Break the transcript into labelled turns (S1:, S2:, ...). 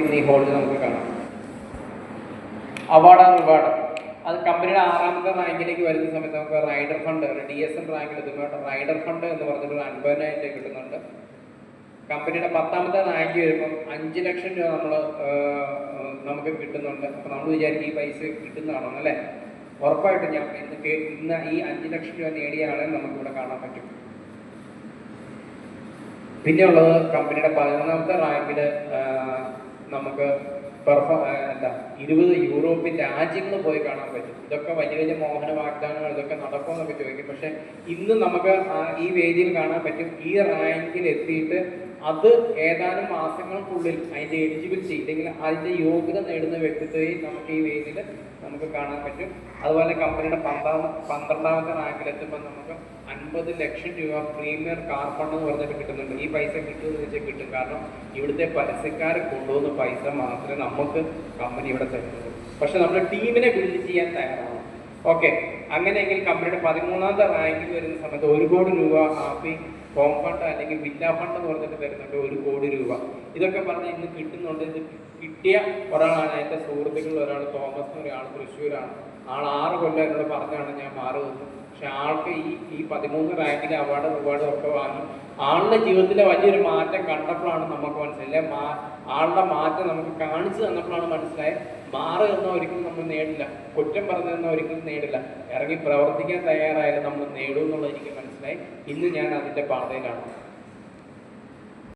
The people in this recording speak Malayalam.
S1: ഇന്ന് ഈ ഹോളിൽ നമുക്ക് കാണാം. Award and reward. അത് കമ്പനിയുടെ 6ാമത്തെ റാങ്കിലേക്ക് വരുന്ന സമയത്ത് നമുക്ക് റൈഡർ ഫണ്ട്, DSM റാങ്കിൽ എത്തുമ്പോൾ റൈഡർ ഫണ്ട് എന്ന് പറഞ്ഞിട്ട് 50,000 കിട്ടുന്നുണ്ട്. കമ്പനിയുടെ 10ാമത്തെ റാങ്ക് വരുമ്പം 5 ലക്ഷം രൂപ നമുക്ക് കിട്ടുന്നുണ്ട്. അപ്പം നമ്മൾ വിചാരിക്കും ഈ പൈസ കിട്ടുന്നതാണോ അല്ലേ? ഉറപ്പായിട്ടും ഞാൻ ഇന്ന് ഈ 5 ലക്ഷം രൂപ നേടിയ ആളെ നമുക്കിവിടെ കാണാൻ പറ്റും. പിന്നെ ഉള്ളത് കമ്പനിയുടെ 11ാമത്തെ റാങ്കിൽ നമുക്ക് 20 യൂറോപ്യൻ രാജ്യങ്ങൾ പോയി കാണാൻ പറ്റും. ഇതൊക്കെ വലിയ വലിയ മോഹന വാഗ്ദാനങ്ങൾ, ഇതൊക്കെ നടക്കുമെന്നൊക്കെ ചോദിക്കും. പക്ഷെ ഇന്ന് നമുക്ക് ഈ വേദിയിൽ കാണാൻ പറ്റും. ഈ റാങ്കിൽ എത്തിയിട്ട് അത് ഏതാനും മാസങ്ങൾക്കുള്ളിൽ അതിൻ്റെ എലിജിബിലിറ്റി ഇല്ലെങ്കിൽ അതിൻ്റെ യോഗ്യത നേടുന്ന വ്യക്തിത്വയും നമുക്ക് ഈ വേദിയിൽ നമുക്ക് കാണാൻ പറ്റും. അതുപോലെ കമ്പനിയുടെ 12ാമത്തെ റാങ്കിലെത്തുമ്പോൾ നമുക്ക് 50 ലക്ഷം രൂപ പ്രീമിയർ കാർ ഫണ്ട് എന്ന് പറഞ്ഞിട്ട് കിട്ടുന്നുണ്ട്. ഈ പൈസ കിട്ടുമെന്ന് വെച്ചാൽ കിട്ടും. കാരണം ഇവിടുത്തെ പരസ്യക്കാരെ കൊണ്ടുപോകുന്ന പൈസ മാത്രമേ നമുക്ക് കമ്പനി ഇവിടെ തരുന്നുള്ളൂ. പക്ഷെ നമ്മുടെ ടീമിനെ ബിൽഡ് ചെയ്യാൻ തയ്യാറാണ്. ഓക്കെ, അങ്ങനെയെങ്കിൽ കമ്പനിയുടെ 13ാമത്തെ റാങ്കിൽ വരുന്ന സമയത്ത് 1 കോടി രൂപ ഹാപ്പി ഹോം ഫണ്ട് അല്ലെങ്കിൽ വില്ല ഫണ്ട് എന്ന് പറഞ്ഞിട്ട് തരുന്നുണ്ട്. 1 കോടി രൂപ. ഇതൊക്കെ പറഞ്ഞ് ഇന്ന് കിട്ടുന്നുണ്ട്. ഇത് കിട്ടിയ ഒരാളാണ് എൻ്റെ സുഹൃത്തുക്കളിൽ ഒരാൾ തോമസ്, ഒരാൾ തൃശ്ശൂരാണ്. ആൾ 6 കൊല്ലം എന്നോട് പറഞ്ഞാണ് ഞാൻ മാറി നിന്നു. പക്ഷെ ആൾക്ക് ഈ 13 റാങ്കിലെ അവാർഡും ഒക്കെ വാങ്ങി ആളുടെ ജീവിതത്തിലെ വലിയൊരു മാറ്റം കണ്ടപ്പോഴാണ് നമുക്ക് മനസ്സിലായത്. ആളുടെ മാറ്റം നമുക്ക് കാണിച്ചു തന്നപ്പോഴാണ് മനസ്സിലായത് മാറി നിന്നാൽ ഒരിക്കലും നമ്മൾ നേടില്ല, കുറ്റം പറഞ്ഞു തന്നാൽ ഒരിക്കലും നേടില്ല, ഇറങ്ങി പ്രവർത്തിക്കാൻ തയ്യാറായാലും നമ്മൾ നേടും എന്നുള്ളത് എനിക്ക് മനസ്സിലായി. ഇന്ന് ഞാൻ അതിൻ്റെ പാതയിലാണ്.